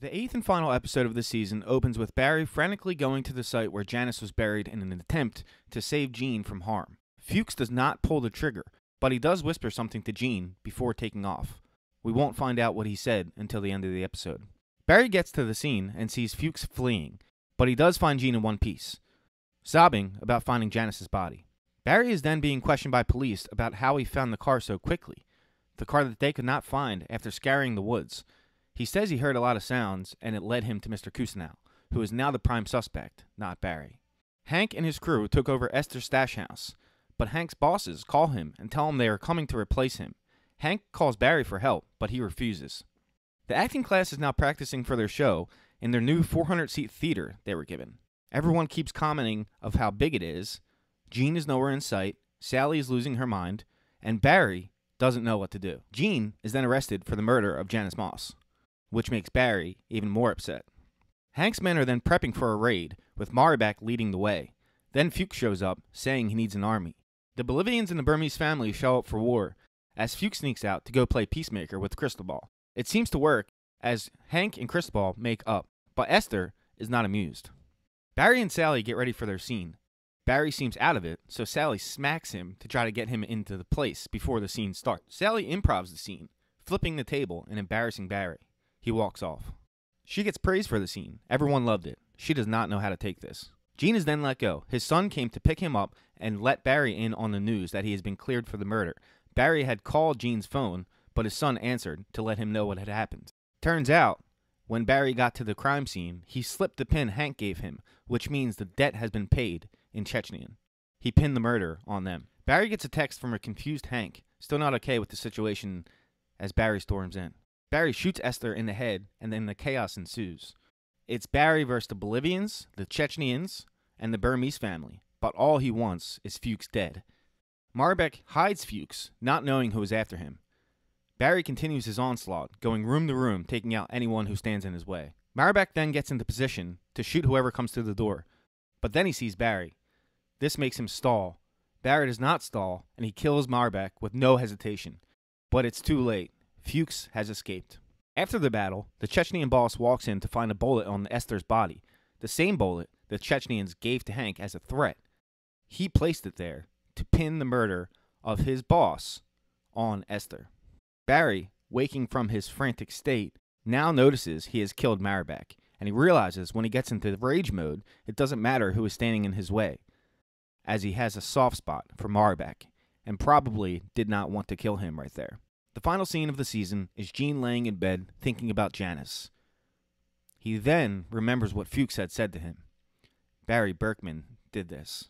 The eighth and final episode of the season opens with Barry frantically going to the site where Janice was buried in an attempt to save Jean from harm. Fuchs does not pull the trigger, but he does whisper something to Jean before taking off. We won't find out what he said until the end of the episode. Barry gets to the scene and sees Fuchs fleeing, but he does find Jean in one piece, sobbing about finding Janice's body. Barry is then being questioned by police about how he found the car so quickly, the car that they could not find after scouring the woods. He says he heard a lot of sounds, and it led him to Mr. Cousineau, who is now the prime suspect, not Barry. Hank and his crew took over Esther's stash house, but Hank's bosses call him and tell him they are coming to replace him. Hank calls Barry for help, but he refuses. The acting class is now practicing for their show in their new 400-seat theater they were given. Everyone keeps commenting of how big it is. Jean is nowhere in sight, Sally is losing her mind, and Barry doesn't know what to do. Jean is then arrested for the murder of Janice Moss, which makes Barry even more upset. Hank's men are then prepping for a raid, with Maribek leading the way. Then Fuchs shows up, saying he needs an army. The Bolivians and the Burmese family show up for war, as Fuchs sneaks out to go play peacemaker with Cristobal. It seems to work, as Hank and Cristobal make up, but Esther is not amused. Barry and Sally get ready for their scene. Barry seems out of it, so Sally smacks him to try to get him into the place before the scene starts. Sally improvs the scene, flipping the table and embarrassing Barry. He walks off. She gets praise for the scene. Everyone loved it. She does not know how to take this. Jean is then let go. His son came to pick him up and let Barry in on the news that he has been cleared for the murder. Barry had called Jean's phone, but his son answered to let him know what had happened. Turns out, when Barry got to the crime scene, he slipped the pin Hank gave him, which means the debt has been paid in Chechenian. He pinned the murder on them. Barry gets a text from a confused Hank, still not okay with the situation as Barry storms in. Barry shoots Esther in the head, and then the chaos ensues. It's Barry versus the Bolivians, the Chechenians, and the Burmese family, but all he wants is Fuchs dead. Maribek hides Fuchs, not knowing who is after him. Barry continues his onslaught, going room to room, taking out anyone who stands in his way. Maribek then gets into position to shoot whoever comes through the door, but then he sees Barry. This makes him stall. Barry does not stall, and he kills Maribek with no hesitation. But it's too late. Fuchs has escaped. After the battle, the Chechenian boss walks in to find a bullet on Esther's body, the same bullet the Chechenians gave to Hank as a threat. He placed it there to pin the murder of his boss on Esther. Barry, waking from his frantic state, now notices he has killed Maribek, and he realizes when he gets into rage mode, it doesn't matter who is standing in his way, as he has a soft spot for Maribek, and probably did not want to kill him right there. The final scene of the season is Jean laying in bed thinking about Janice. He then remembers what Fuchs had said to him. Barry Berkman did this.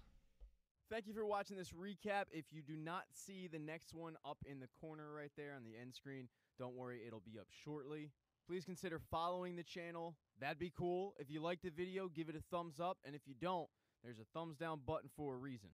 Thank you for watching this recap. If you do not see the next one up in the corner right there on the end screen, don't worry, it'll be up shortly. Please consider following the channel. That'd be cool. If you liked the video, give it a thumbs up. And if you don't, there's a thumbs down button for a reason.